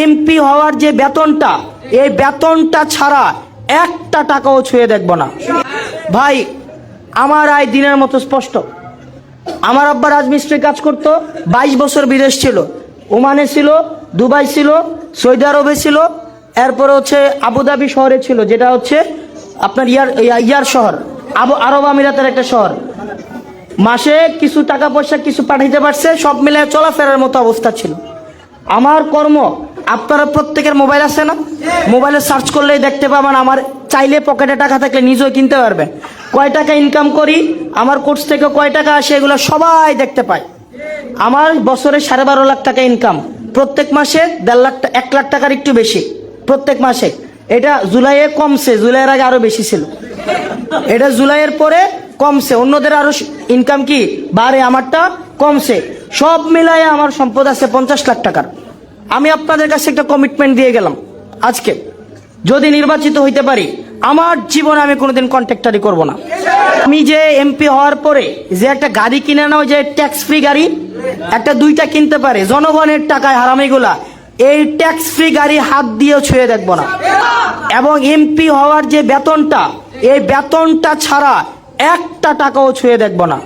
MP হওয়ার যে বেতনটা, এই বেতনটা ছাড়া একটা টাকাও ছুঁয়ে দেখব না। ভাই, আমার আয় দিনের মতো স্পষ্ট। আমার আব্বা রাজমিস্ত্রি কাজ করতো, 22 বছর বিদেশ ছিল, ওমানে ছিল, দুবাই ছিল, সৌদি আরবে ছিল, এরপরে হচ্ছে আবুধাবি শহরে ছিল, যেটা হচ্ছে আপনার ইয়ার শহর, আরব আমিরাতের একটা শহর। মাসে কিছু টাকা পয়সা কিছু পাঠাইতে পারছে, সব মিলে চলাফেরার মতো অবস্থা ছিল। আমার কর্ম, আপনারা প্রত্যেকের মোবাইল আছে না? মোবাইলে সার্চ করলেই দেখতে পাবেন। আমার চাইলে পকেটে টাকা থাকলে নিজেও কিনতে পারবেন। কয় টাকা ইনকাম করি, আমার কোর্স থেকে কয় টাকা আসে, এগুলো সবাই দেখতে পায়। আমার বছরে 12.5 লাখ টাকা ইনকাম, প্রত্যেক মাসে 1.5 লাখ, 1 লাখ টাকার একটু বেশি প্রত্যেক মাসে। এটা জুলাইয়ে কমছে, জুলাইয়ের আগে আরো বেশি ছিল, এটা জুলাইয়ের পরে কমছে। অন্যদের আরো ইনকাম কি বাড়ে, আমারটা কমছে। সব মিলায়ে আমার সম্পদ আছে 50 লাখ টাকার। আমি আপনাদের কাছে একটা কমিটমেন্ট দিয়ে গেলাম, আজকে যদি নির্বাচিত হইতে পারি, আমার জীবনে আমি কোনোদিন কন্ট্রাক্টারি করব না। আমি যে এমপি হওয়ার পরে যে একটা গাড়ি কিনে নাও, যে ট্যাক্স ফ্রি গাড়ি, একটা 2টা কিনতে পারে, জনগণের টাকায় হারামিগুলা, এই ট্যাক্স ফ্রি গাড়ি হাত দিয়েও ছুঁয়ে দেখব না। এবং এমপি হওয়ার যে বেতনটা, এই বেতনটা ছাড়া একটা টাকাও ছুঁয়ে দেখব না।